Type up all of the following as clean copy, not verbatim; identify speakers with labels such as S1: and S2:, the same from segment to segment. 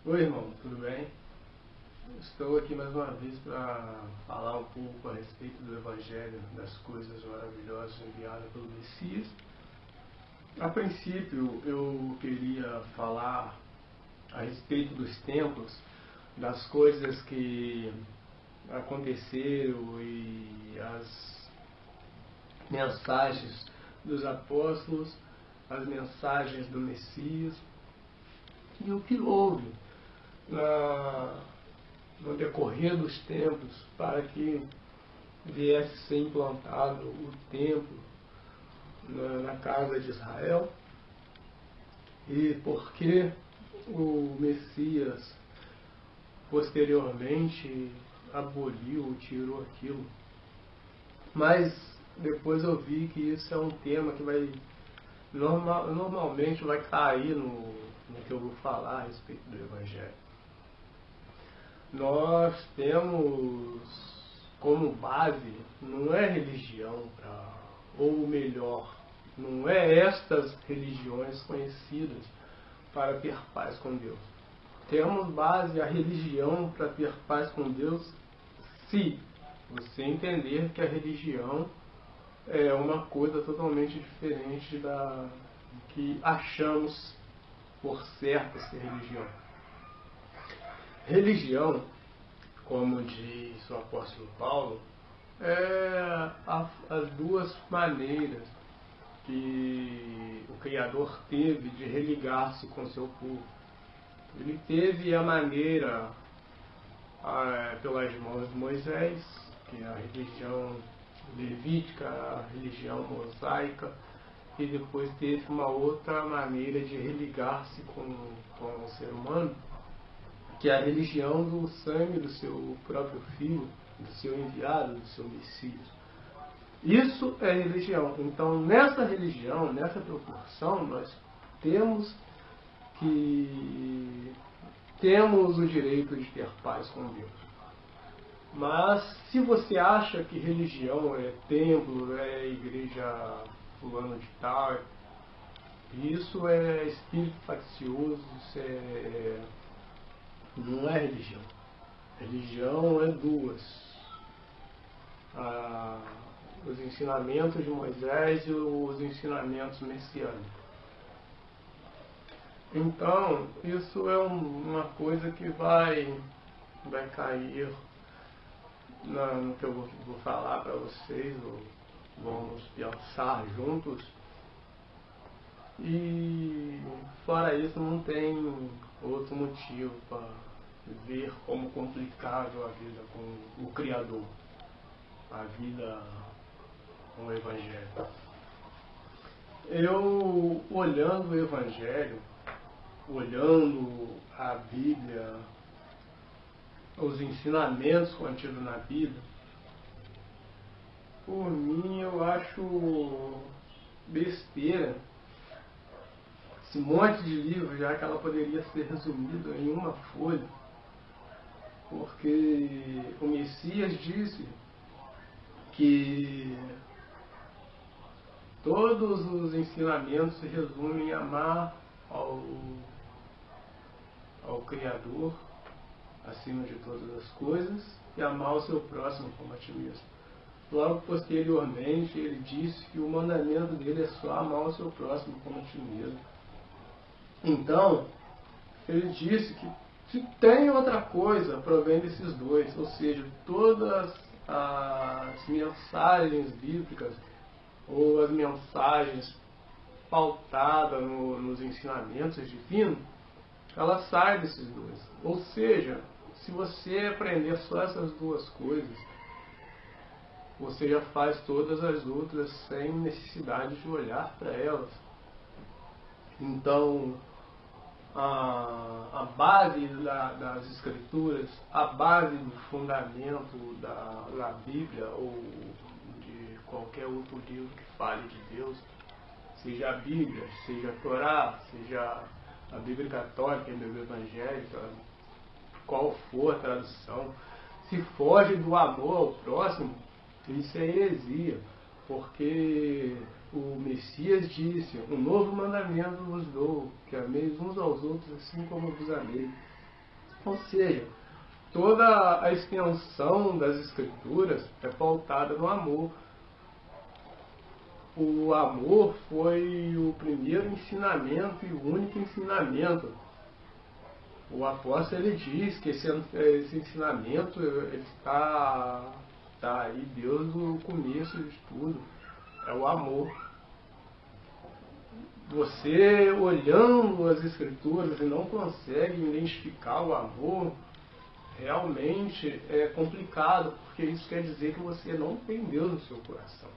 S1: Oi, irmão, tudo bem? Estou aqui mais uma vez para falar um pouco a respeito do Evangelho, das coisas maravilhosas enviadas pelo Messias. A princípio, eu queria falar a respeito dos tempos, das coisas que aconteceram e as mensagens dos apóstolos, as mensagens do Messias e o que houve no decorrer dos tempos para que viesse ser implantado o templo na casa de Israel e porque o Messias posteriormente aboliu, tirou aquilo. Mas depois eu vi que isso é um tema que vai normalmente vai cair no que eu vou falar a respeito do Evangelho. Nós temos como base, não é religião, ou melhor, não é estas religiões conhecidas para ter paz com Deus. Temos base a religião para ter paz com Deus, se você entender que a religião é uma coisa totalmente diferente da que achamos por certo ser religião. Religião, como diz o apóstolo Paulo, é as duas maneiras que o Criador teve de religar-se com seu povo. Ele teve a maneira pelas mãos de Moisés, que é a religião levítica, a religião mosaica, e depois teve uma outra maneira de religar-se com o ser humano, que é a religião do sangue do seu próprio filho, do seu enviado, do seu Messias. Isso é religião. Então, nessa religião, nessa proporção, nós temos o direito de ter paz com Deus. Mas, se você acha que religião é templo, é igreja fulano de tal, isso é espírito faccioso, isso não é religião. Religião é duas. Os ensinamentos de Moisés e os ensinamentos messiânicos. Então, isso é uma coisa que vai cair no que eu vou falar para vocês, vamos pensar juntos. E fora isso, não tem outro motivo para ver como complicável a vida com o Criador, a vida com o Evangelho. Eu, olhando o Evangelho, olhando a Bíblia, os ensinamentos contidos na Bíblia, por mim eu acho besteira esse monte de livro, já que ela poderia ser resumida em uma folha, porque o Messias disse que todos os ensinamentos se resumem em amar ao Criador acima de todas as coisas e amar o seu próximo como a ti mesmo. Logo posteriormente ele disse que o mandamento dele é só amar o seu próximo como a ti mesmo. Então, ele disse que se tem outra coisa, provém desses dois, ou seja, todas as mensagens bíblicas ou as mensagens pautadas nos ensinamentos divinos, ela sai desses dois. Ou seja, se você aprender só essas duas coisas, você já faz todas as outras sem necessidade de olhar para elas. Então, a base das escrituras, a base do fundamento da Bíblia ou de qualquer outro livro que fale de Deus, seja a Bíblia, seja a Torá, seja a Bíblia católica, a Bíblia evangélica, qual for a tradução, se foge do amor ao próximo, isso é heresia, porque o Messias disse: um novo mandamento vos dou, que ameis uns aos outros assim como vos amei. Ou seja, toda a extensão das Escrituras é pautada no amor. O amor foi o primeiro ensinamento e o único ensinamento. O apóstolo ele diz que esse ensinamento ele está aí desde o começo de tudo. É o amor. Você olhando as Escrituras e não consegue identificar o amor, realmente é complicado, porque isso quer dizer que você não tem Deus no seu coração.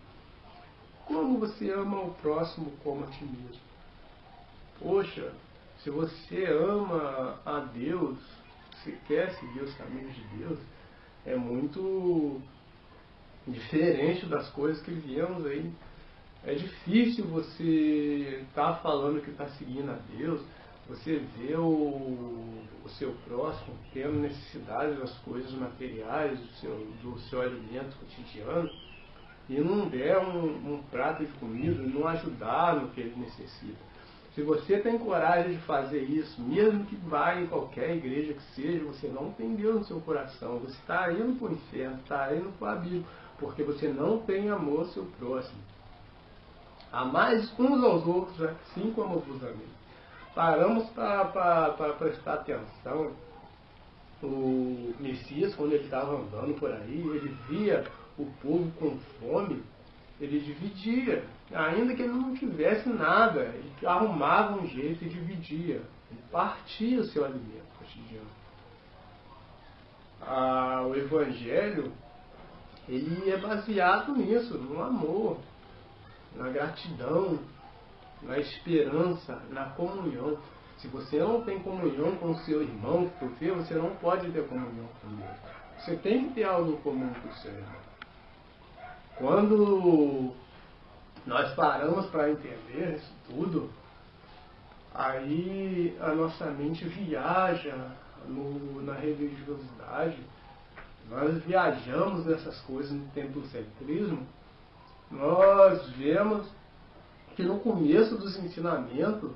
S1: Como você ama o próximo como a ti mesmo? Poxa, se você ama a Deus, se quer seguir os caminhos de Deus, é muito diferente das coisas que vivemos aí. É difícil você estar falando que está seguindo a Deus, você vê o seu próximo tendo necessidade das coisas materiais, do seu alimento cotidiano, e não der um prato de comida, não ajudar no que ele necessita. Se você tem coragem de fazer isso, mesmo que vá em qualquer igreja que seja, você não tem Deus no seu coração. Você está indo para o inferno, está indo para o abismo, porque você não tem amor ao seu próximo. Amais uns aos outros, assim como vos amei. Paramos para prestar atenção. O Messias, quando ele estava andando por aí, ele via o povo com fome, ele dividia. Ainda que ele não tivesse nada, ele arrumava um jeito e dividia. Ele partia o seu alimento cotidiano. O Evangelho, ele é baseado nisso, no amor, na gratidão, na esperança, na comunhão. Se você não tem comunhão com o seu irmão, porque você não pode ter comunhão com Deus. Você tem que ter algo em comum com o seu irmão. Quando nós paramos para entender isso tudo, aí a nossa mente viaja na religiosidade. Nós viajamos nessas coisas no templocentrismo. Nós vemos que no começo dos ensinamentos,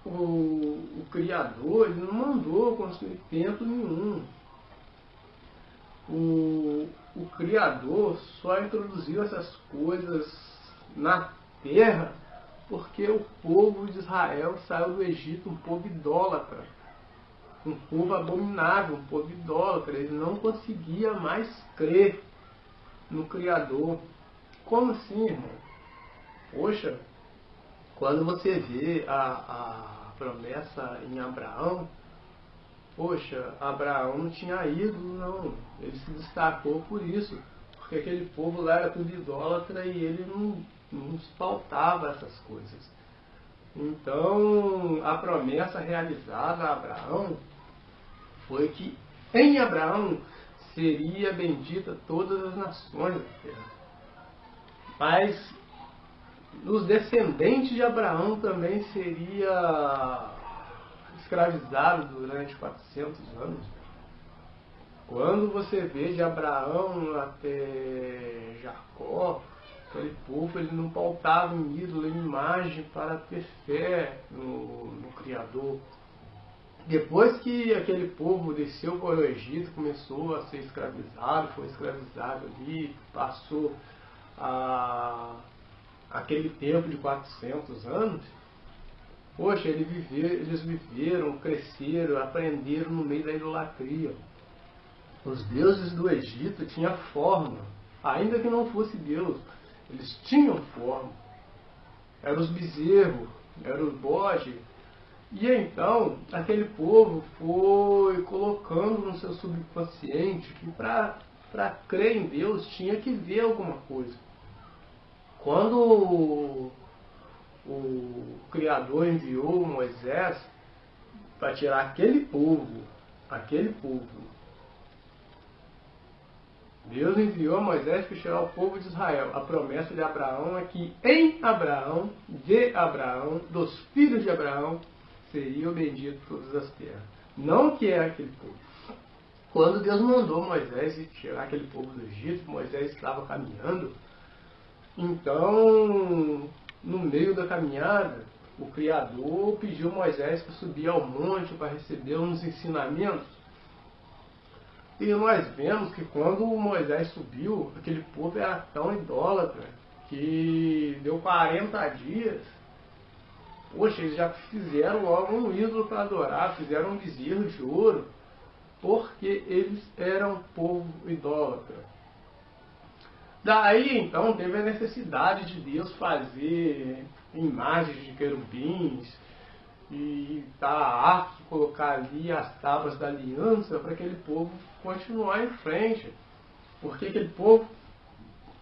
S1: o Criador ele não mandou construir templo nenhum. O Criador só introduziu essas coisas na terra porque o povo de Israel saiu do Egito, um povo idólatra, um povo abominável, um povo idólatra. Ele não conseguia mais crer no Criador. Como assim, irmão? Poxa, quando você vê a promessa em Abraão, poxa, Abraão não tinha ídolo, não. Ele se destacou por isso. Porque aquele povo lá era tudo idólatra e ele não se pautava essas coisas. Então, a promessa realizada a Abraão foi que em Abraão seria bendita todas as nações da terra. Mas os descendentes de Abraão também seria escravizado durante 400 anos. Quando você vê de Abraão até Jacó, aquele povo ele não pautava em ídolo, em imagem para ter fé no Criador. Depois que aquele povo desceu para o Egito, começou a ser escravizado, foi escravizado ali, passou aquele tempo de 400 anos, poxa, eles viveram, cresceram, aprenderam no meio da idolatria. Os deuses do Egito tinham forma, ainda que não fosse Deus, eles tinham forma. Eram os bezerros, eram os bodes. E então, aquele povo foi colocando no seu subconsciente que para crer em Deus tinha que ver alguma coisa. Quando o Criador enviou Moisés para tirar aquele povo, Deus enviou Moisés para tirar o povo de Israel. A promessa de Abraão é que em Abraão, de Abraão, dos filhos de Abraão, seriam benditas todas as terras. Não que é aquele povo. Quando Deus mandou Moisés tirar aquele povo do Egito, Moisés estava caminhando. Então, no meio da caminhada, o Criador pediu a Moisés para subir ao monte para receber uns ensinamentos. E nós vemos que quando Moisés subiu, aquele povo era tão idólatra que deu 40 dias. Poxa, eles já fizeram logo um ídolo para adorar, fizeram um bezerro de ouro, porque eles eram povo idólatra. Daí então teve a necessidade de Deus fazer imagens de querubins e a arca, colocar ali as tábuas da aliança para aquele povo continuar em frente. Porque aquele povo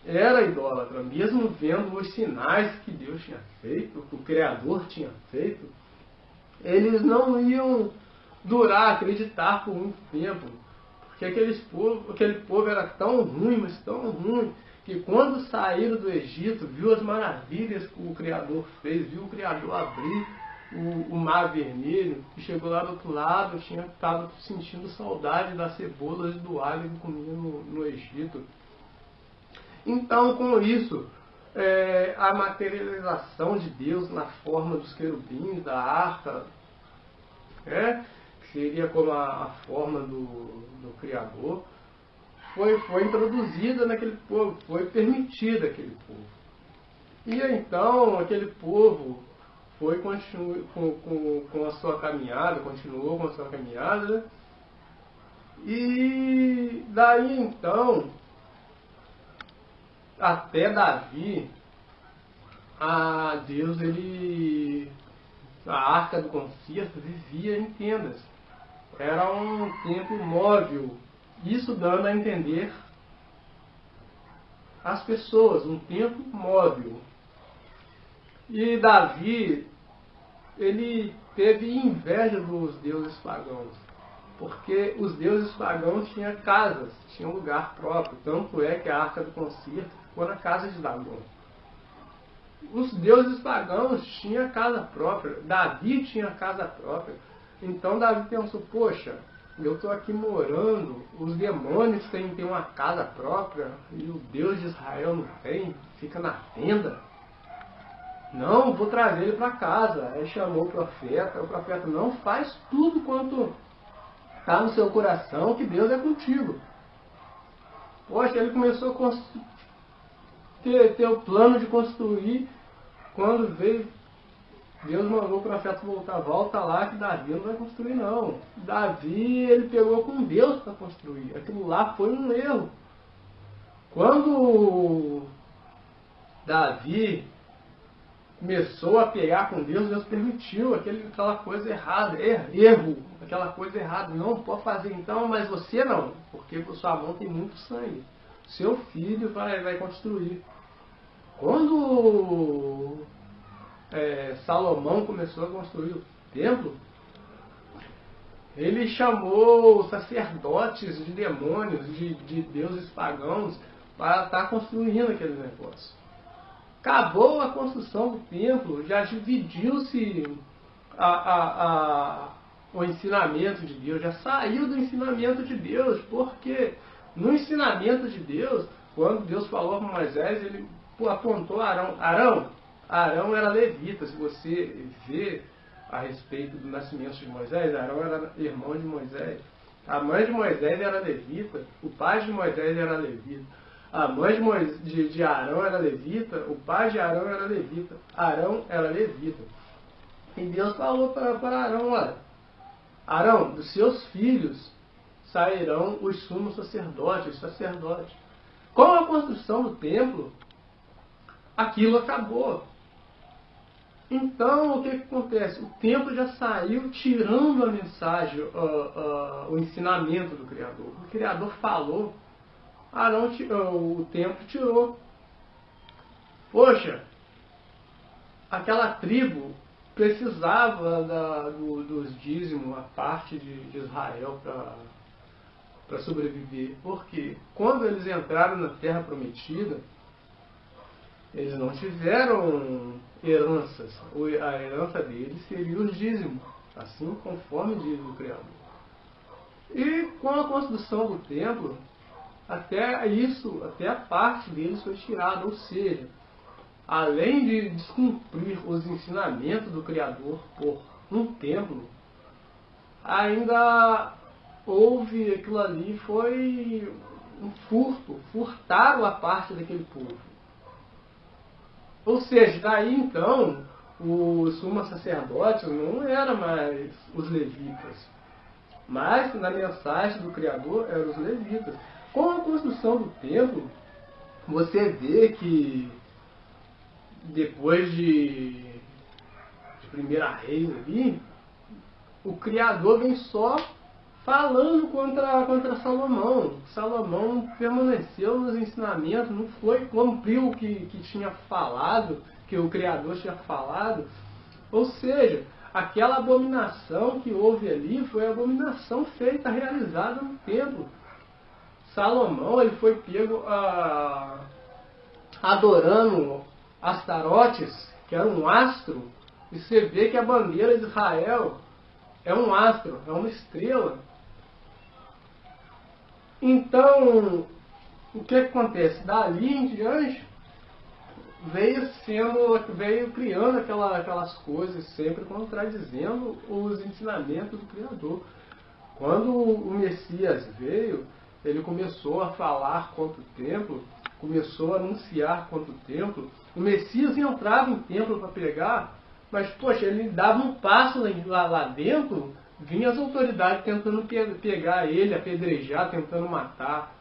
S1: era idólatra, mesmo vendo os sinais que Deus tinha feito, que o Criador tinha feito, eles não iam durar, acreditar por muito tempo. Porque aquele povo era tão ruim, mas tão ruim, que quando saíram do Egito, viu as maravilhas que o Criador fez, viu o Criador abrir o Mar Vermelho, e chegou lá do outro lado, tinha estado sentindo saudade das cebolas e do alho que comia no Egito. Então, com isso, a materialização de Deus na forma dos querubins, da arca, que seria como a forma do Criador, foi introduzida naquele povo, foi permitida àquele povo. E então, aquele povo foi com a sua caminhada, continuou com a sua caminhada, né? E daí então, até Davi, a arca do concerto vivia em tendas. Era um templo móvel, isso dando a entender as pessoas, um templo móvel. E Davi, ele teve inveja dos deuses pagãos, porque os deuses pagãos tinham casas, tinham lugar próprio, tanto é que a arca do concerto ficou na casa de Dagom. Os deuses pagãos tinham casa própria, Davi tinha casa própria. Então Davi pensou, poxa, eu estou aqui morando, os demônios têm uma casa própria e o Deus de Israel não tem, fica na tenda. Não, vou trazer ele para casa. Aí chamou o profeta, não, faz tudo quanto está no seu coração, que Deus é contigo. Poxa, ele começou a ter o plano de construir. Quando veio, Deus mandou o profeta volta lá que Davi não vai construir não. Davi, ele pegou com Deus para construir. Aquilo lá foi um erro. Quando Davi começou a pegar com Deus, Deus permitiu aquela coisa errada, aquela coisa errada, não pode fazer então, mas você não, porque sua mão tem muito sangue, seu filho vai construir. Quando Salomão começou a construir o templo, ele chamou sacerdotes de demônios, de deuses pagãos, para estar construindo aquele negócio. Acabou a construção do templo, já dividiu-se o ensinamento de Deus, já saiu do ensinamento de Deus, porque no ensinamento de Deus, quando Deus falou para Moisés, ele apontou Arão era levita. Se você vê a respeito do nascimento de Moisés, Arão era irmão de Moisés, a mãe de Moisés era levita, o pai de Moisés era levita. A mãe de Arão era levita, o pai de Arão era levita. Arão era levita. E Deus falou para Arão, olha, Arão, dos seus filhos sairão os sumos sacerdotes, Com a construção do templo, aquilo acabou. Então, o que acontece? O templo já saiu tirando a mensagem, o ensinamento do Criador. O Criador falou, o templo tirou. Poxa, aquela tribo precisava dos dízimos, a parte de Israel para sobreviver. Porque quando eles entraram na Terra Prometida, eles não tiveram heranças. A herança deles seria os dízimos, assim conforme diz o Criador. E com a construção do templo, até a parte deles foi tirada, ou seja, além de descumprir os ensinamentos do Criador por um templo, ainda houve aquilo ali, foi um furto, furtaram a parte daquele povo. Ou seja, daí então, os sumos sacerdotes não eram mais os levitas, mas na mensagem do Criador eram os levitas. Com a construção do templo, você vê que depois de Primeira Reis ali, o Criador vem só falando contra Salomão. Salomão permaneceu nos ensinamentos, não foi, cumpriu o que tinha falado, que o Criador tinha falado. Ou seja, aquela abominação que houve ali foi a abominação feita, realizada no templo. Salomão, ele foi pego adorando Astarotes, que era um astro, e você vê que a bandeira de Israel é um astro, é uma estrela. Então, o que acontece? Dali em diante, veio criando aquelas coisas, sempre contradizendo os ensinamentos do Criador. Quando o Messias veio, ele começou a falar contra o templo, começou a anunciar contra o templo. O Messias entrava em templo para pregar, mas, poxa, ele dava um passo lá dentro, vinha as autoridades tentando pegar ele, apedrejar, tentando matar.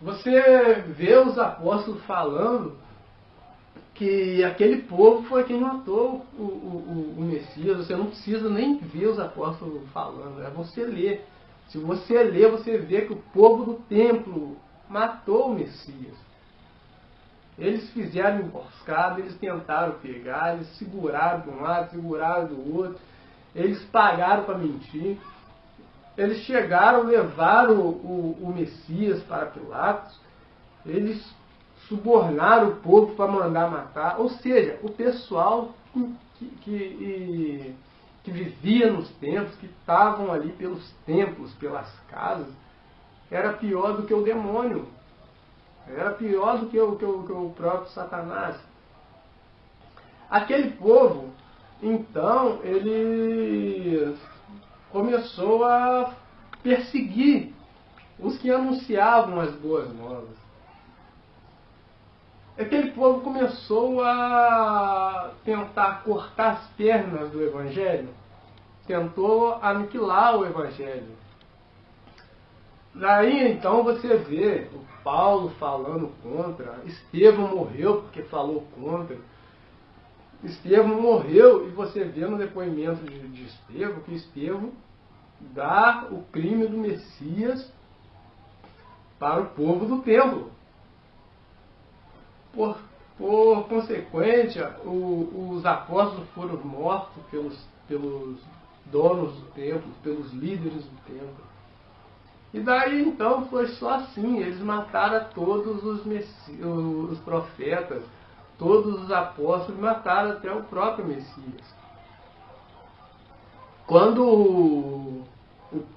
S1: Você vê os apóstolos falando que aquele povo foi quem matou o Messias. Você não precisa nem ver os apóstolos falando, é você ler. Se você ler, você vê que o povo do templo matou o Messias. Eles fizeram emboscada, eles tentaram pegar, eles seguraram de um lado, seguraram do outro, eles pagaram para mentir. Eles chegaram, levaram o Messias para Pilatos, eles subornaram o povo para mandar matar. Ou seja, o pessoal que vivia nos templos, que estavam ali pelos templos, pelas casas, era pior do que o demônio. Era pior do que o próprio Satanás. Aquele povo, então, ele começou a perseguir os que anunciavam as boas novas. Aquele povo começou a tentar cortar as pernas do Evangelho, tentou aniquilar o Evangelho. Daí então você vê o Paulo falando contra, Estevão morreu porque falou contra. Estevão morreu e você vê no depoimento de Estevão que Estevão dá o crime do Messias para o povo do templo. Por consequência, os apóstolos foram mortos pelos donos do templo, pelos líderes do templo. E daí então foi só assim, eles mataram todos os profetas, todos os apóstolos, mataram até o próprio Messias. Quando o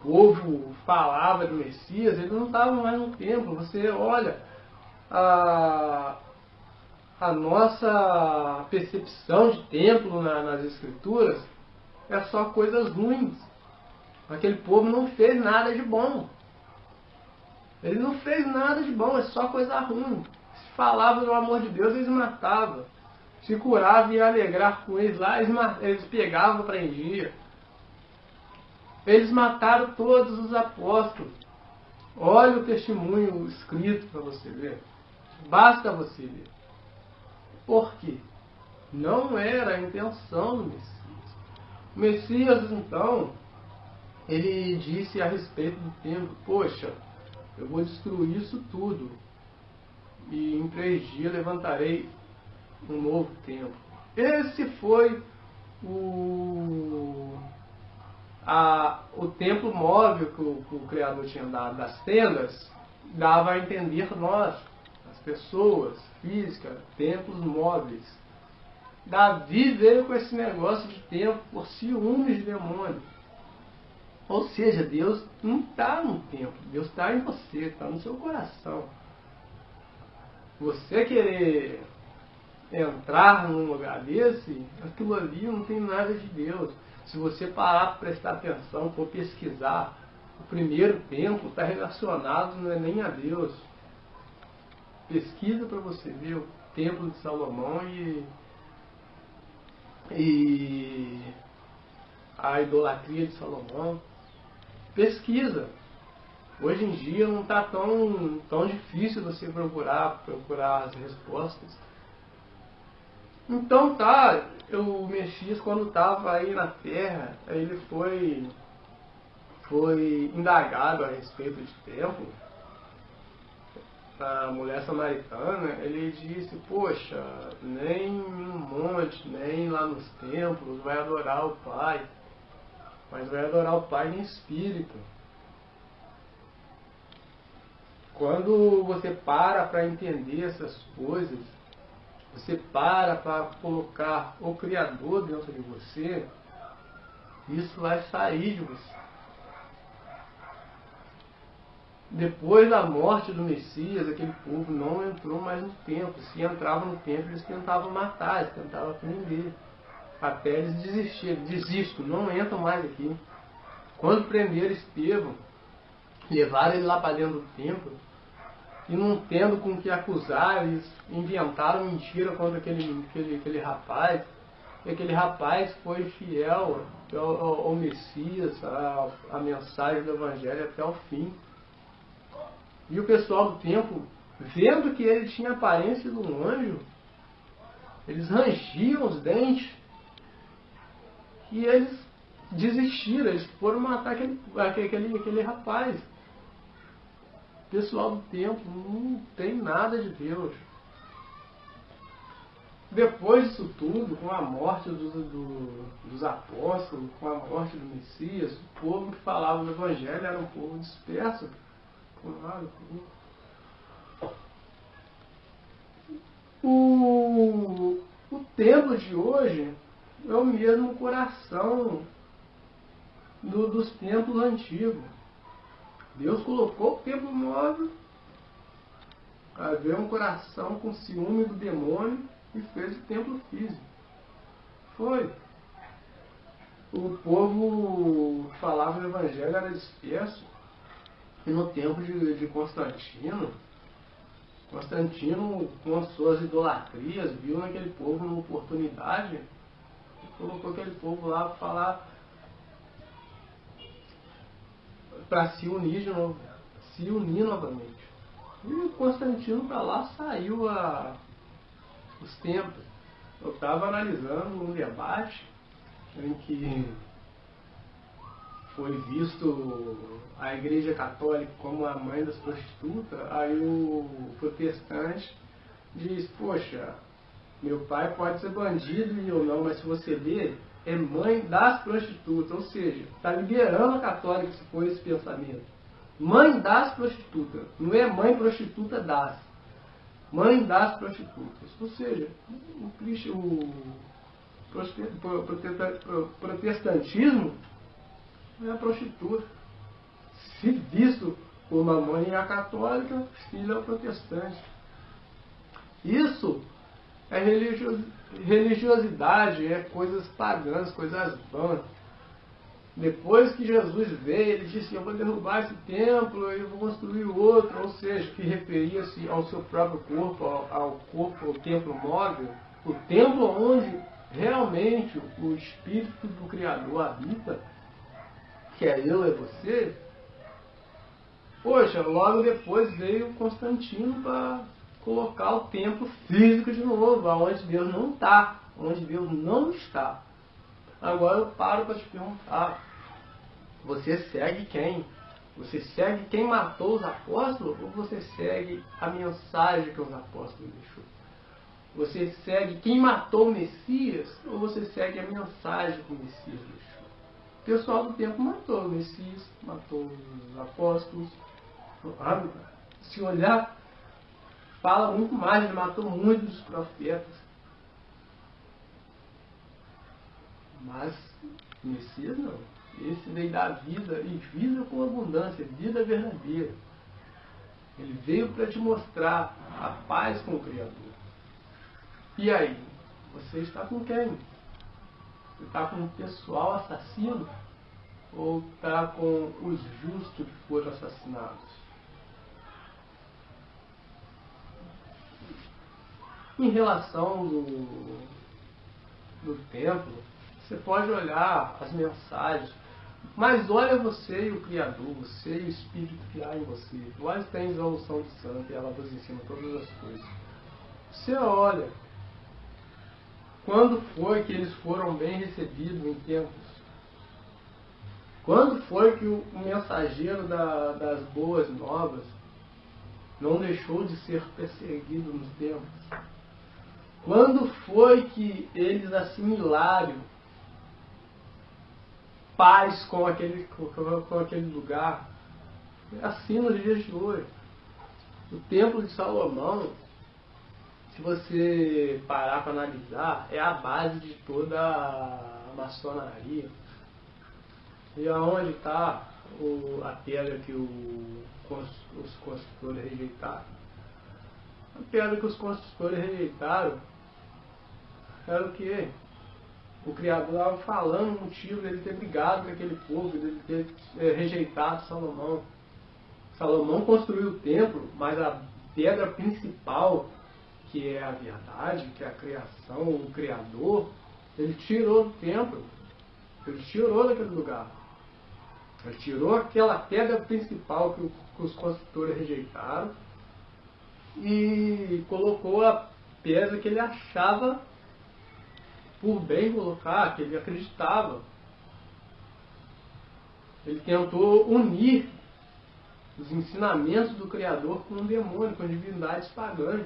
S1: povo falava de Messias, eles não estavam mais no templo. Você olha, a nossa percepção de templo nas Escrituras é só coisas ruins. Aquele povo não fez nada de bom. Ele não fez nada de bom, é só coisa ruim. Se falava do amor de Deus, eles matavam. Se curava e ia alegrar com eles lá, eles pegavam, prendiam. Eles mataram todos os apóstolos. Olha o testemunho escrito para você ver. Basta você ler. Por quê? Não era a intenção do Messias. O Messias, então, ele disse a respeito do templo: poxa, eu vou destruir isso tudo, e em 3 dias levantarei um novo templo. Esse foi o templo móvel que o Criador tinha dado. Das tendas, dava a entender nós, as pessoas físicas, templos móveis. Davi veio com esse negócio de templo por ciúmes de demônio. Ou seja, Deus não está no templo, Deus está em você, está no seu coração. Você querer entrar num lugar desse, aquilo ali não tem nada de Deus. Se você parar para prestar atenção, for pesquisar, o primeiro templo está relacionado não é nem a Deus. Pesquisa para você ver o templo de Salomão e a idolatria de Salomão. Pesquisa. Hoje em dia não está tão difícil você procurar as respostas. Então tá, o Messias quando estava aí na terra, ele foi indagado a respeito de templo. A mulher samaritana, ele disse, poxa, nem no monte, nem lá nos templos vai adorar o Pai, mas vai adorar o Pai em espírito. Quando você para entender essas coisas, você para colocar o Criador dentro de você, isso vai sair de você. Depois da morte do Messias, aquele povo não entrou mais no templo. Se entrava no templo, eles tentavam matar, eles tentavam prender. Até eles desistirem. Desistam, não entram mais aqui. Quando prenderam Estevão, levaram ele lá para dentro do templo, e não tendo com o que acusar, eles inventaram mentira contra aquele rapaz. E aquele rapaz foi fiel ao Messias, à mensagem do Evangelho até o fim. E o pessoal do templo, vendo que ele tinha a aparência de um anjo, eles rangiam os dentes e eles desistiram, eles foram matar aquele rapaz. O pessoal do templo não tem nada de Deus. Depois disso tudo, com a morte dos apóstolos, com a morte do Messias, o povo que falava do Evangelho era um povo disperso. O templo de hoje é o mesmo coração dos templos antigos. Deus colocou o templo móvel, havia um coração com ciúme do demônio e fez o templo físico. Foi. O povo que falava no Evangelho era disperso. E no tempo de Constantino, com as suas idolatrias, viu naquele povo uma oportunidade e colocou aquele povo lá para falar, para se unir novamente. E Constantino para lá saiu os templos. Eu estava analisando um debate em que foi visto a Igreja Católica como a mãe das prostitutas, aí o protestante diz, poxa, meu pai pode ser bandido e eu não, mas se você ler, é mãe das prostitutas, ou seja, está liberando a católica se for esse pensamento. Mãe das prostitutas, não é mãe prostituta das, mãe das prostitutas, ou seja, o protestantismo é a prostituta. Se visto como a mãe é a católica, filho é o protestante. Isso é religiosidade, é coisas pagãs, coisas vãs. Depois que Jesus veio, ele disse, eu vou derrubar esse templo e vou construir outro, ou seja, que referia-se ao seu próprio corpo, ao templo móvel, o templo onde realmente o Espírito do Criador habita, que é eu e você. Poxa, logo depois veio Constantino para colocar o templo físico de novo, onde Deus não está, onde Deus não está. Agora eu paro para te perguntar, você segue quem? Você segue quem matou os apóstolos ou você segue a mensagem que os apóstolos deixou? Você segue quem matou o Messias ou você segue a mensagem que o Messias deixou? O pessoal do tempo matou o Messias, matou os apóstolos. Se olhar, fala muito mais, ele matou muitos profetas. Mas o Messias não. Esse veio dar vida, e vida com abundância, vida verdadeira. Ele veio para te mostrar a paz com o Criador. E aí? Você está com quem? Você está com o pessoal assassino? Ou está com os justos que foram assassinados? Em relação do templo, você pode olhar as mensagens, mas olha você e o Criador, você e o Espírito que há em você. Vós tens a unção de santo e ela vos ensina todas as coisas. Você olha, quando foi que eles foram bem recebidos em templos? Quando foi que o mensageiro das boas novas não deixou de ser perseguido nos templos? Quando foi que eles assimilaram paz com aquele lugar? É assim nos dias de hoje. O Templo de Salomão, se você parar para analisar, é a base de toda a maçonaria. E aonde está a pedra que os construtores rejeitaram? A pedra que os construtores rejeitaram era o quê? O Criador estava falando o motivo dele ter brigado com aquele povo, dele ter rejeitado Salomão. Salomão construiu o templo, mas a pedra principal, que é a verdade, que é a criação, o Criador, ele tirou do templo. Ele tirou daquele lugar. Ele tirou aquela pedra principal que os construtores rejeitaram e colocou a pedra que ele achava por bem colocar, que ele acreditava. Ele tentou unir os ensinamentos do Criador com um demônio, com divindades pagãs.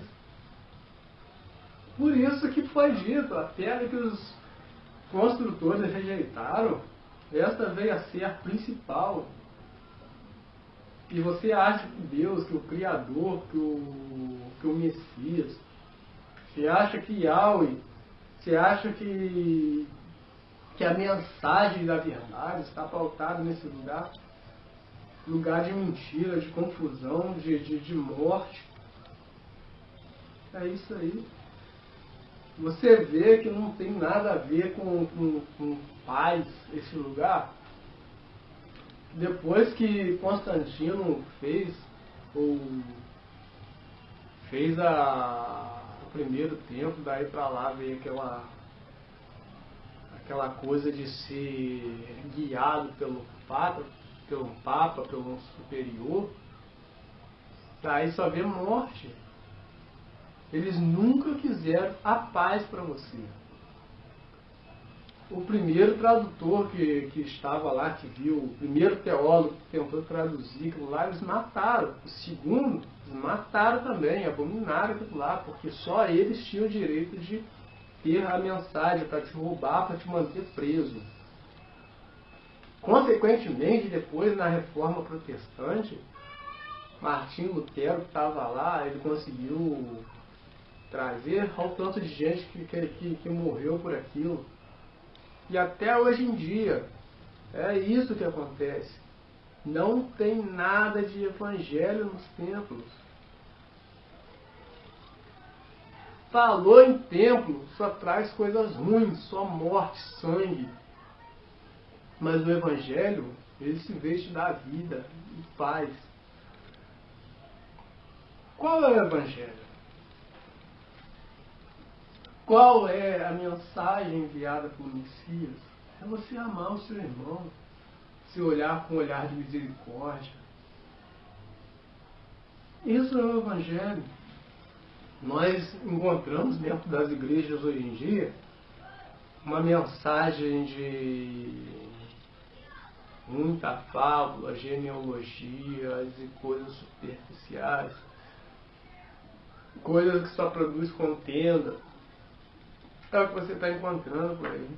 S1: Por isso que foi dito, a pedra que os construtores rejeitaram, esta veio a ser a principal. E você acha que Deus, que o Criador, que o Messias, você acha que Yahweh, você acha que a mensagem da verdade está pautada nesse lugar? Lugar de mentira, de confusão, de morte. É isso aí. Você vê que não tem nada a ver com paz esse lugar. Depois que Constantino fez o primeiro templo, daí para lá veio aquela coisa de ser guiado pelo Papa, pelo superior. Daí só vê morte. Eles nunca quiseram a paz para você. O primeiro tradutor que estava lá, que viu, o primeiro teólogo que tentou traduzir aquilo lá, eles mataram. O segundo, eles mataram também, abominaram aquilo lá, porque só eles tinham o direito de ter a mensagem para te roubar, para te manter preso. Consequentemente, depois na Reforma Protestante, Martinho Lutero, que estava lá, ele conseguiu trazer ao tanto de gente que morreu por aquilo. E até hoje em dia, é isso que acontece. Não tem nada de evangelho nos templos. Falou em templo, só traz coisas ruins, só morte, sangue. Mas o evangelho, ele se veste da vida e paz. Qual é o evangelho? Qual é a mensagem enviada por Messias? É você amar o seu irmão, se olhar com um olhar de misericórdia. Isso é o Evangelho. Nós encontramos dentro das igrejas hoje em dia uma mensagem de muita fábula, genealogias e coisas superficiais, coisas que só produzem contenda. É o que você está encontrando por aí.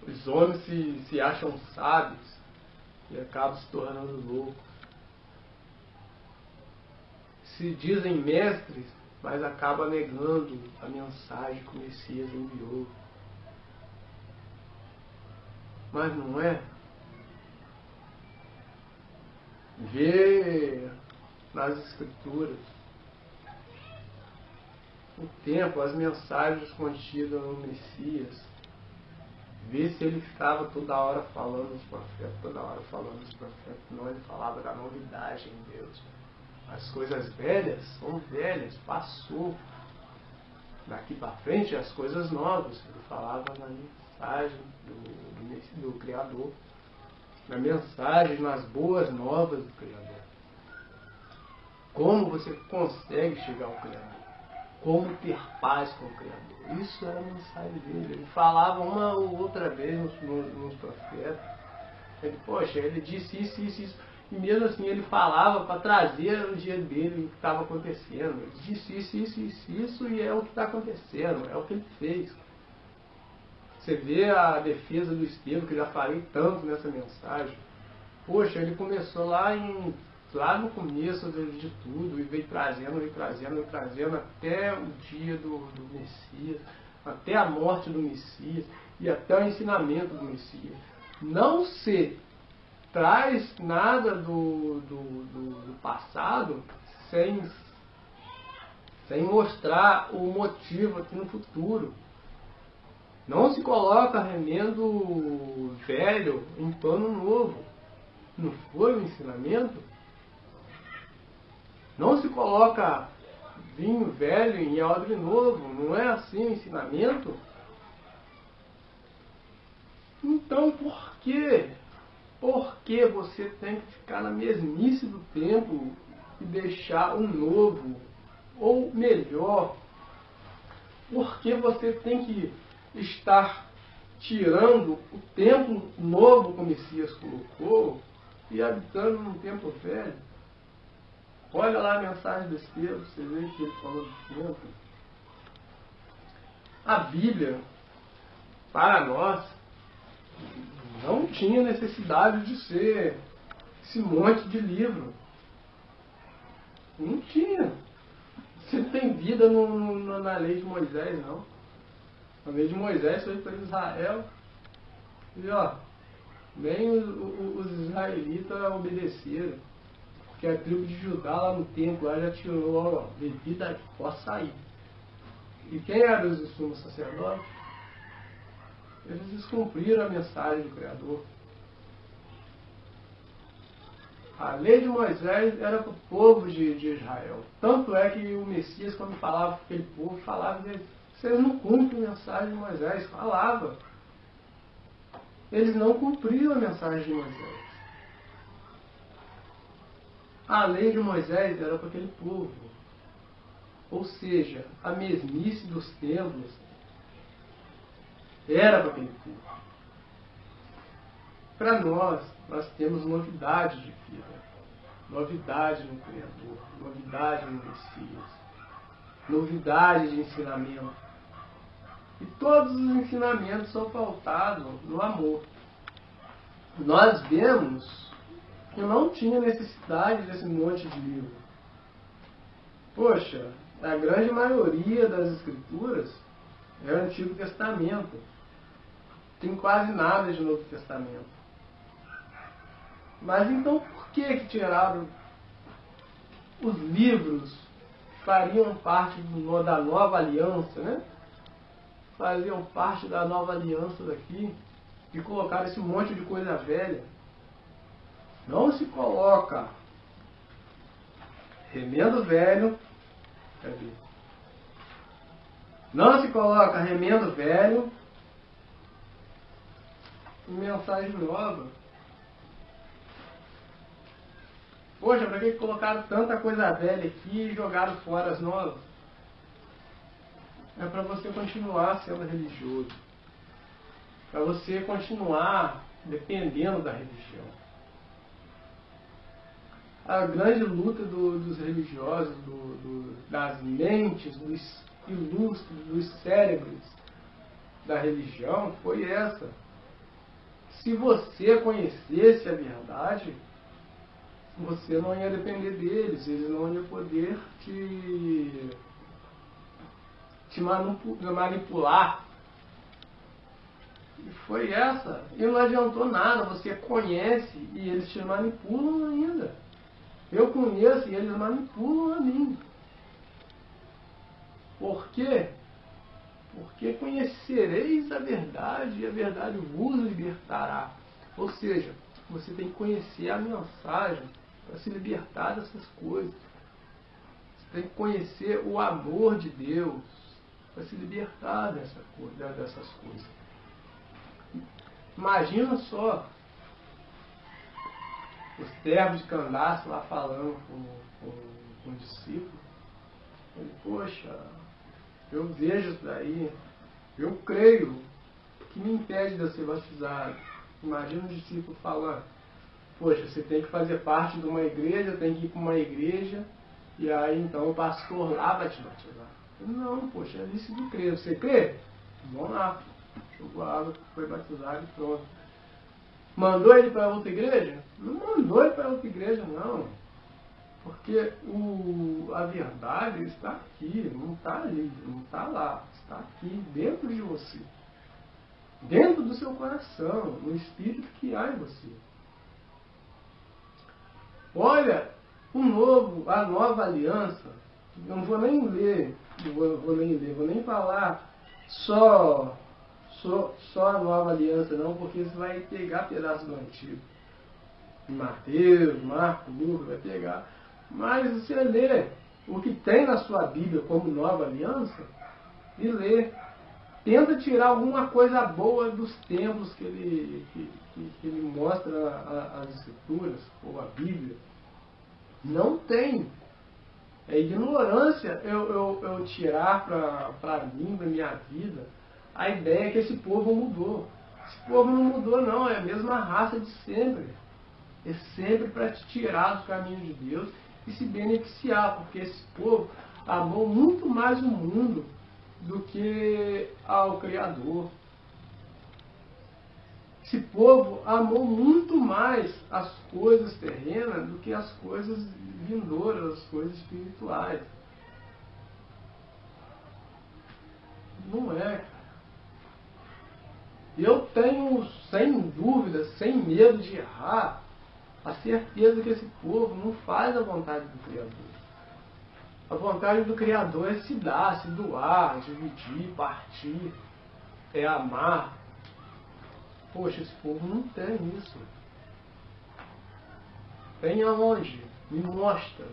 S1: Os homens se acham sábios e acabam se tornando loucos. Se dizem mestres, mas acabam negando a mensagem que o Messias enviou. Mas não é? Vê nas Escrituras. o tempo, as mensagens contidas no Messias, ver se ele ficava toda hora falando dos profetas, toda hora falando dos profetas. Não, ele falava da novidade em Deus. As coisas velhas são velhas, passou. Daqui para frente, as coisas novas. Ele falava na mensagem do Criador, na mensagem, nas boas novas do Criador. Como você consegue chegar ao Criador? Como ter paz com o Criador? Isso era a mensagem dele. Ele falava uma ou outra vez nos profetas. Ele, poxa, ele disse isso, isso, isso. E mesmo assim ele falava para trazer o dia dele, o que estava acontecendo. Ele disse isso, isso, isso, isso, e é o que está acontecendo, é o que ele fez. Você vê a defesa do Estevão, que eu já falei tanto nessa mensagem. Poxa, ele começou lá no começo de tudo, e veio trazendo, até o dia do Messias, até a morte do Messias, e até o ensinamento do Messias. Não se traz nada do passado sem mostrar o motivo aqui no futuro. Não se coloca remendo velho em pano novo. Não foi o ensinamento? Não se coloca vinho velho em odre novo. Não é assim o ensinamento? Então por quê? Por que você tem que ficar na mesmice do tempo e deixar o novo? Ou melhor, por que você tem que estar tirando o tempo novo que o Messias colocou e habitando num tempo velho? Olha lá a mensagem do Estevão, você vê que ele falou do tempo. A Bíblia, para nós, não tinha necessidade de ser esse monte de livro. Não tinha. Você tem vida na lei de Moisés, não. A lei de Moisés foi para Israel. E ó, nem os israelitas obedeceram. Porque a tribo de Judá lá no templo lá já tirou, ó, bebida, pode sair. E quem eram os sumos sacerdotes? Eles descumpriram a mensagem do Criador. A lei de Moisés era para o povo de Israel. Tanto é que o Messias, quando falava com aquele povo, falava que vocês não cumprem a mensagem de Moisés. Falava. Eles não cumpriram a mensagem de Moisés. A lei de Moisés era para aquele povo. Ou seja, a mesmice dos templos era para aquele povo. Para nós temos novidade de vida, novidade no Criador, novidade no Messias, novidade de ensinamento. E todos os ensinamentos são pautados no amor. Nós vemos que não tinha necessidade desse monte de livro. Poxa, a grande maioria das escrituras é o Antigo Testamento. Tem quase nada de Novo Testamento. Mas então por que tiraram os livros que fariam parte da nova aliança, né? Faziam parte da nova aliança daqui e colocaram esse monte de coisa velha? Não se coloca remendo velho. Cadê? Não se coloca remendo velho e mensagem nova. Poxa, para que colocaram tanta coisa velha aqui e jogaram fora as novas? É para você continuar sendo religioso. Para você continuar dependendo da religião. A grande luta dos religiosos, das mentes, dos ilustres, dos cérebros da religião foi essa. Se você conhecesse a verdade, você não ia depender deles, eles não iam poder te manipular. E foi essa. E não adiantou nada, você conhece e eles te manipulam ainda. Eu conheço e eles manipulam a mim. Por quê? Porque conhecereis a verdade e a verdade vos libertará. Ou seja, você tem que conhecer a mensagem para se libertar dessas coisas. Você tem que conhecer o amor de Deus para se libertar dessas coisas. Imagina só os servos de Candace lá falando com o discípulo. Ele, poxa, eu vejo isso daí, eu creio, que me impede de eu ser batizado. Imagina um discípulo falando, poxa, você tem que fazer parte de uma igreja, tem que ir para uma igreja, e aí então o pastor lá vai te batizar. Não, poxa, é lícito crer. Você crê? Vamos lá. Jogou a água, foi batizado e pronto. Mandou ele para outra igreja? Não mandou ele para outra igreja, não. Porque a verdade está aqui, não está ali, não está lá. Está aqui, dentro de você. Dentro do seu coração, no Espírito que há em você. Olha, a nova aliança, eu não vou nem ler, vou nem falar só a nova aliança não, porque você vai pegar pedaço do antigo. Mateus, Marcos, Lucas, vai pegar. Mas você lê o que tem na sua Bíblia como nova aliança e lê. Tenta tirar alguma coisa boa dos tempos que ele mostra as Escrituras, ou a Bíblia. Não tem. É ignorância eu tirar para mim, para minha vida, a ideia que esse povo mudou. Esse povo não mudou, não. É a mesma raça de sempre. É sempre para te tirar dos caminhos de Deus e se beneficiar, porque esse povo amou muito mais o mundo do que ao Criador. Esse povo amou muito mais as coisas terrenas do que as coisas vindouras, as coisas espirituais. Não é, cara. Eu tenho, sem dúvida, sem medo de errar, a certeza que esse povo não faz a vontade do Criador. A vontade do Criador é se dar, se doar, dividir, partir, é amar. Poxa, esse povo não tem isso. Tem aonde? Me mostra.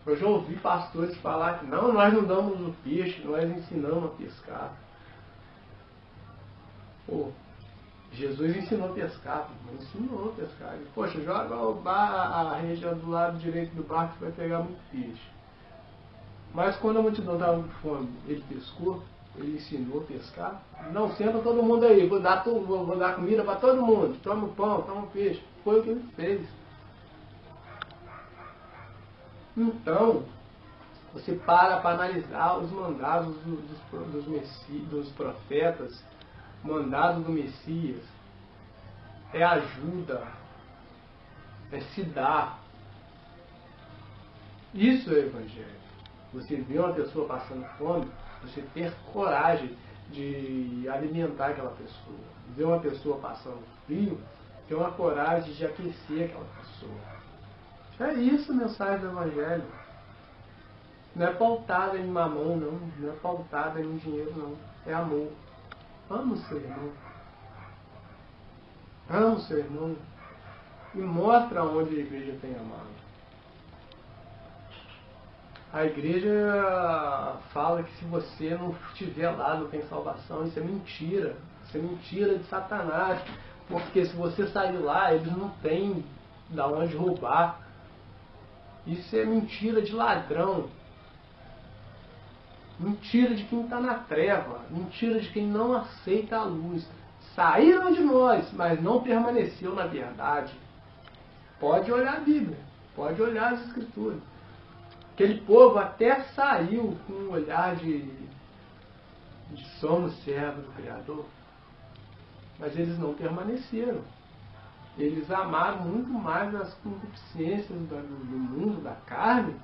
S1: Eu já ouvi pastores falar que não, nós não damos o peixe, nós ensinamos a pescar. Pô, Jesus ensinou a pescar, não ensinou a pescar. Ele, poxa, joga a região do lado direito do barco que vai pegar muito peixe. Mas quando a multidão estava com fome, ele pescou, ele ensinou a pescar. Não, senta todo mundo aí, vou dar comida para todo mundo, toma o pão, toma o peixe. Foi o que ele fez. Então, você para analisar os mandados dos profetas, mandado do Messias, é ajuda, é se dar. Isso é Evangelho. Você vê uma pessoa passando fome, você ter coragem de alimentar aquela pessoa. Ver uma pessoa passando frio, ter uma coragem de aquecer aquela pessoa. É isso a mensagem do Evangelho. Não é pautada em mamão, não. Não é pautada em dinheiro, não. É amor. Ama o seu irmão. Ama o seu irmão. E mostra onde a igreja tem amado. A igreja fala que se você não estiver lá, não tem salvação. Isso é mentira. Isso é mentira de Satanás. Porque se você sair lá, eles não têm de onde roubar. Isso é mentira de ladrão. Mentira de quem está na treva. Mentira de quem não aceita a luz. Saíram de nós, mas não permaneceu na verdade. Pode olhar a Bíblia. Pode olhar as Escrituras. Aquele povo até saiu com um olhar de somos servos do Criador. Mas eles não permaneceram. Eles amaram muito mais as concupiscências do mundo, da carne,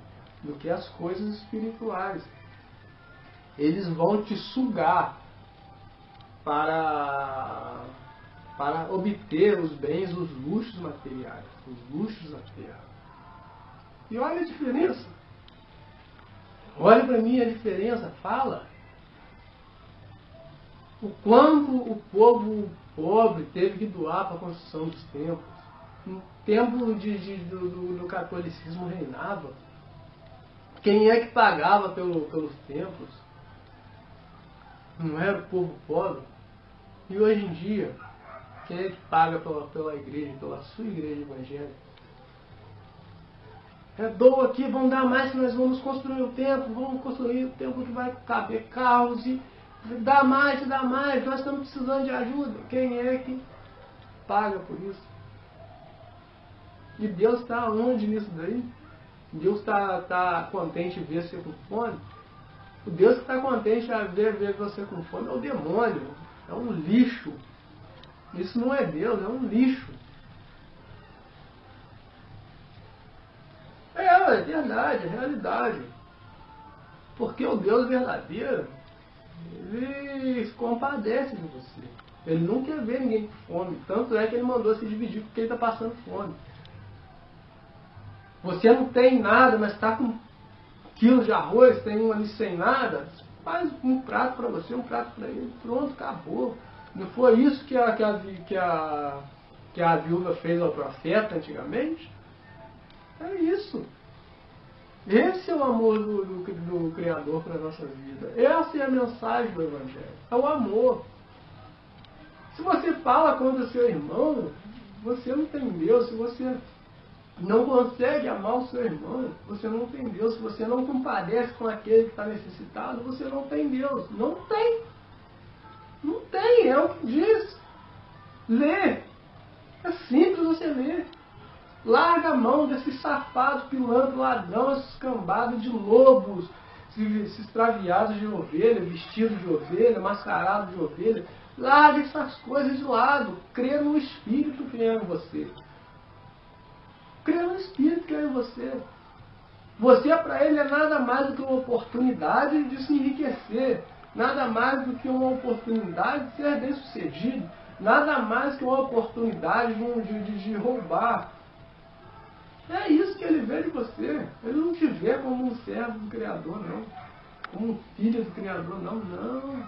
S1: do que as coisas espirituais. Eles vão te sugar para obter os bens, os luxos materiais, os luxos da terra. E olha a diferença. Olha para mim a diferença, fala. O quanto o povo pobre teve que doar para a construção dos templos. No tempo do catolicismo reinava. Quem é que pagava pelos templos? Não era o povo pobre. E hoje em dia, quem é que paga pela igreja, pela sua igreja evangélica? Doa aqui, vamos dar mais que nós vamos construir o templo, vamos construir o templo que vai caber carros e dá mais, nós estamos precisando de ajuda. Quem é que paga por isso? E Deus está onde nisso daí? Deus está contente em ver você com fome? O Deus que está contente em ver você com fome é o demônio, é um lixo. Isso não é Deus, é um lixo. É verdade, é realidade. Porque o Deus verdadeiro, ele se compadece de você. Ele não quer ver ninguém com fome. Tanto é que ele mandou se dividir porque ele está passando fome. Você não tem nada, mas está com quilos de arroz, tem um ali sem nada, faz um prato para você, um prato para ele. Pronto, acabou. Não foi isso que a viúva fez ao profeta antigamente? É isso. Esse é o amor do Criador para a nossa vida. Essa é a mensagem do Evangelho. É o amor. Se você fala contra seu irmão, você não tem Deus. Se você não consegue amar o seu irmão, você não tem Deus. Se você não compadece com aquele que está necessitado, você não tem Deus. Não tem. Não tem, é o que diz. Lê. É simples você ler. Larga a mão desses safados, pilantra, ladrão, esses cambados de lobos, esses extraviados de ovelha, vestidos de ovelha, mascarados de ovelha. Larga essas coisas de lado. Crê no Espírito que é em você. Crê no Espírito que é em você. Você para ele é nada mais do que uma oportunidade de se enriquecer. Nada mais do que uma oportunidade de ser bem sucedido. Nada mais que uma oportunidade de roubar. É isso que ele vê de você. Ele não te vê como um servo do Criador, não. Como um filho do Criador, não. Não.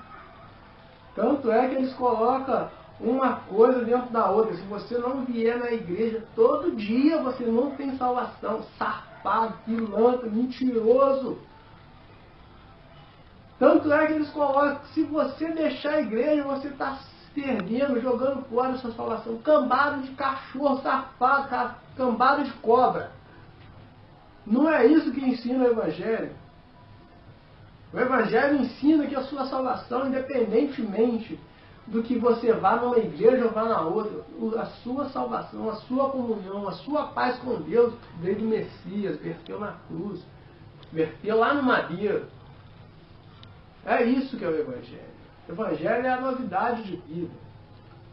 S1: Tanto é que eles colocam uma coisa dentro da outra. Se você não vier na igreja todo dia, você não tem salvação. Safado, pilantra, mentiroso. Tanto é que eles colocam que se você deixar a igreja, você está perdendo, jogando fora a sua salvação. Cambada de cachorro, safado, cambada de cobra. Não é isso que ensina o Evangelho. O Evangelho ensina que a sua salvação, independentemente do que você vá numa igreja ou vá na outra, a sua salvação, a sua comunhão, a sua paz com Deus veio do Messias, verteu na cruz, verteu lá no madeiro. É isso que é o Evangelho. O Evangelho é a novidade de vida.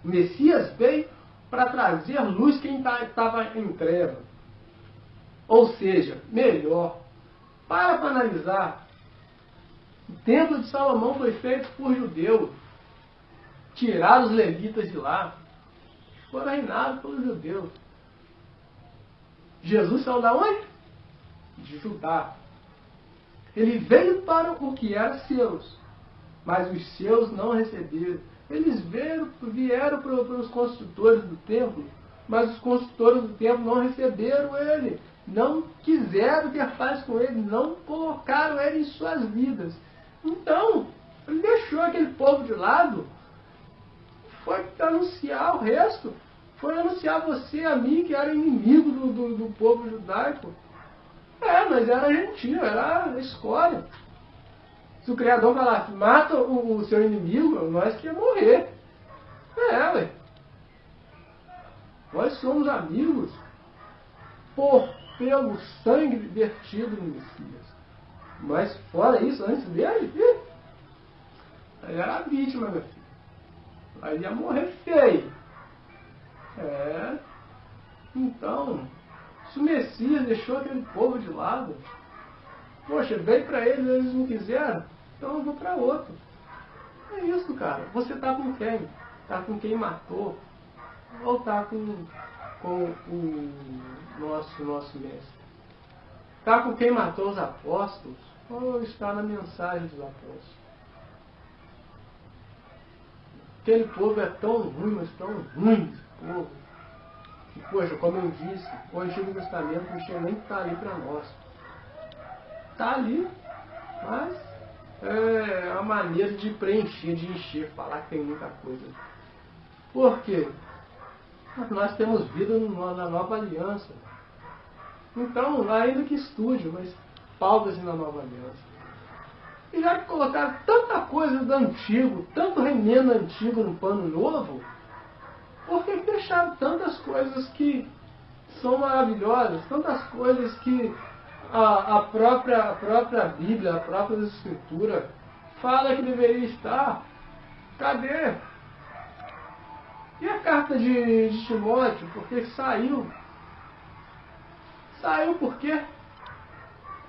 S1: O Messias veio para trazer luz quem estava em treva. Ou seja, melhor. Para analisar. O templo de Salomão foi feito por judeus. Tiraram os levitas de lá. Foram reinados pelos judeus. Jesus saiu da onde? De Judá. Ele veio para o que era seus, mas os seus não receberam. Eles vieram para os construtores do templo, mas os construtores do templo não receberam ele, não quiseram ter paz com ele, não colocaram ele em suas vidas. Então, ele deixou aquele povo de lado, foi anunciar o resto, foi anunciar você, a mim, que era inimigo do povo judaico. Mas era gentil, era a escolha. Se o Criador falar, mata o seu inimigo, nós que ia morrer. Ué. Nós somos amigos pelo sangue vertido no Messias. Mas fora isso, antes dele, aí era a vítima, meu filho. Aí ia morrer feio. Então, se o Messias deixou aquele povo de lado, poxa, veio para eles não quiseram, então eu vou para outro. É isso, cara. Você está com quem? Está com quem matou? Ou está com o nosso mestre? Está com quem matou os apóstolos? ou está na mensagem dos apóstolos? Aquele povo é tão ruim, mas tão ruim, esse povo. E, poxa, como eu disse, o Antigo Testamento não tinha nem que estar ali para nós. Está ali, mas é uma maneira de preencher, de encher, falar que tem muita coisa. Por quê? Nós temos vida na nova aliança. Então, ainda que estude, mas pautas na nova aliança. E já que colocaram tanta coisa do antigo, tanto remendo antigo no pano novo, por que deixaram tantas coisas que são maravilhosas, tantas coisas que a própria Bíblia, a própria Escritura fala que deveria estar? Cadê? E a carta de Timóteo? Porque saiu. Saiu por quê?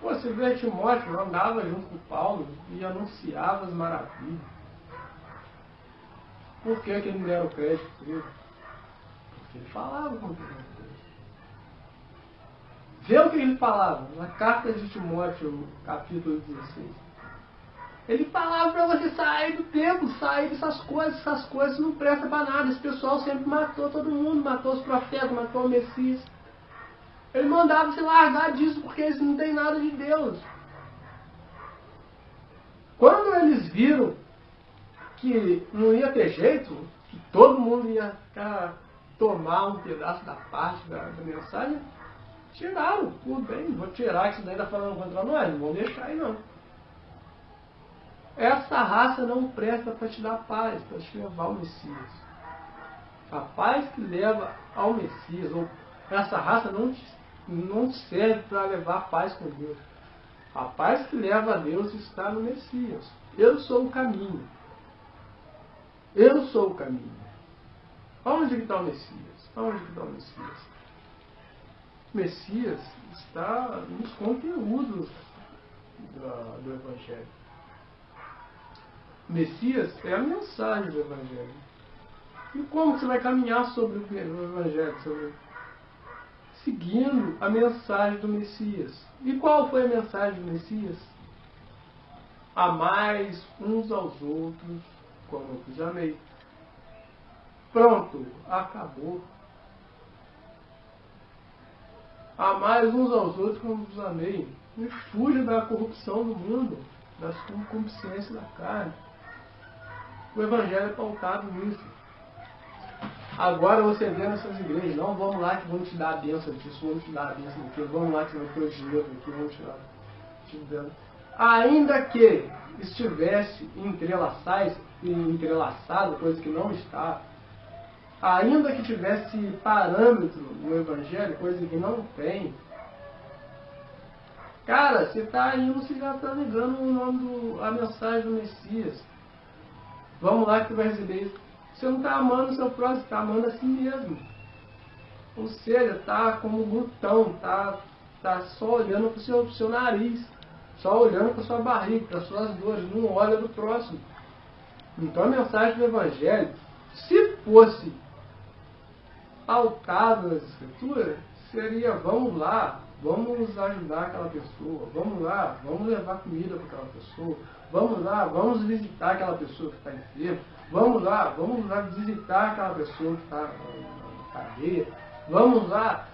S1: Você vê Timóteo andava junto com Paulo e anunciava as maravilhas. Por que ele não deram crédito por ele? Porque ele falava com Deus. Vê o que ele falava na carta de Timóteo, capítulo 16. Ele falava para você sair do templo, sair dessas coisas não prestam para nada. Esse pessoal sempre matou todo mundo, matou os profetas, matou o Messias. Ele mandava se largar disso porque eles não têm nada de Deus. Quando eles viram que não ia ter jeito, que todo mundo ia tomar um pedaço da parte da mensagem, tiraram. Tudo bem, vou tirar, que isso daí está falando contra nós, não vou deixar aí não. Essa raça não presta para te dar paz, para te levar ao Messias. A paz que leva ao Messias, ou essa raça não serve para levar paz com Deus. A paz que leva a Deus está no Messias. Eu sou o caminho. Eu sou o caminho. Onde está o Messias? Onde está o Messias? O Messias está nos conteúdos do Evangelho. O Messias é a mensagem do Evangelho. E como você vai caminhar sobre o Evangelho? Seguindo a mensagem do Messias. E qual foi a mensagem do Messias? Amais uns aos outros como eu vos amei. Pronto, acabou. Amais uns aos outros como vos amei. E fuja da corrupção do mundo, das concupiscências da carne. O Evangelho é pautado nisso. Agora você vê nessas igrejas, não, vamos lá que vamos te dar a bênção disso, vamos te dar a bênção daquilo, vamos lá que você vai ter o dinheiro aqui, vamos te dar. Ainda que estivesse entrelaçado, coisa que não está, ainda que tivesse parâmetro no Evangelho, coisa que não tem, cara, você está indo, você já está negando o nome a mensagem do Messias. Vamos lá que você vai receber isso. Você não está amando o seu próximo, está amando a si mesmo. Ou seja, está como glutão, está só olhando para o seu nariz, só olhando para a sua barriga, para as suas dores, não olha do próximo. Então a mensagem do Evangelho, se fosse pautada nas Escrituras, seria: vamos lá, vamos ajudar aquela pessoa, vamos lá, vamos levar comida para aquela pessoa, vamos lá, vamos visitar aquela pessoa que está enferma, vamos lá visitar aquela pessoa que está na cadeia, vamos lá,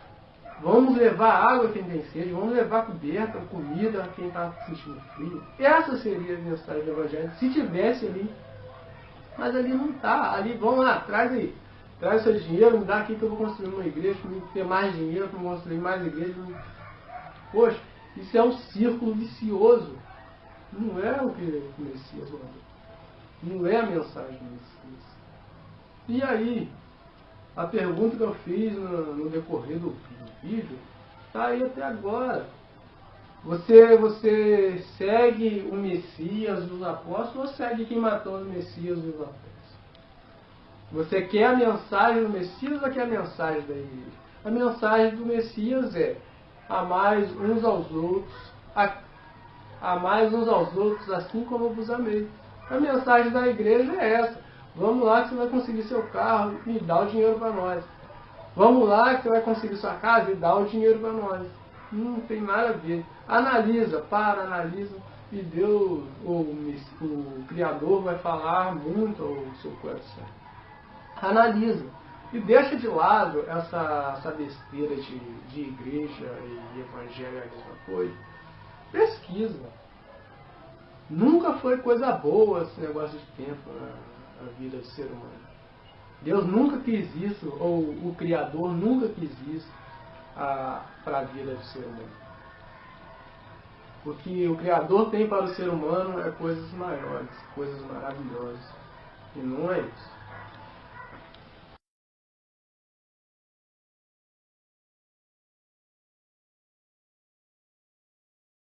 S1: vamos levar água a quem tem sede, vamos levar coberta, comida a quem está sentindo frio. Essa seria a mensagem do Evangelho, se tivesse ali. Mas ali não está. Ali, vamos lá, traz aí. Traz seu dinheiro, me dá aqui que eu vou construir uma igreja, para me ter mais dinheiro, para construir mais igrejas. Poxa, isso é um círculo vicioso. Não é o que o Messias mandou. Não é a mensagem do Messias. E aí, a pergunta que eu fiz no decorrer do vídeo está aí até agora. Você segue o Messias dos apóstolos ou segue quem matou o Messias dos apóstolos? Você quer a mensagem do Messias ou quer a mensagem da igreja? A mensagem do Messias é: amais uns aos outros, amais uns aos outros assim como eu vos amei. A mensagem da igreja é essa: vamos lá que você vai conseguir seu carro e dá o dinheiro para nós. Vamos lá que você vai conseguir sua casa e dá o dinheiro para nós. Não tem nada a ver. Analisa, analisa. e Deus, o Criador vai falar muito ao seu coração. Analisa. E deixa de lado essa besteira de igreja e evangelho é a mesma coisa. Pesquisa. Nunca foi coisa boa esse negócio de tempo na vida do ser humano. Deus nunca quis isso, ou o Criador nunca quis isso para a vida do ser humano. O que o Criador tem para o ser humano é coisas maiores, coisas maravilhosas. E não é isso.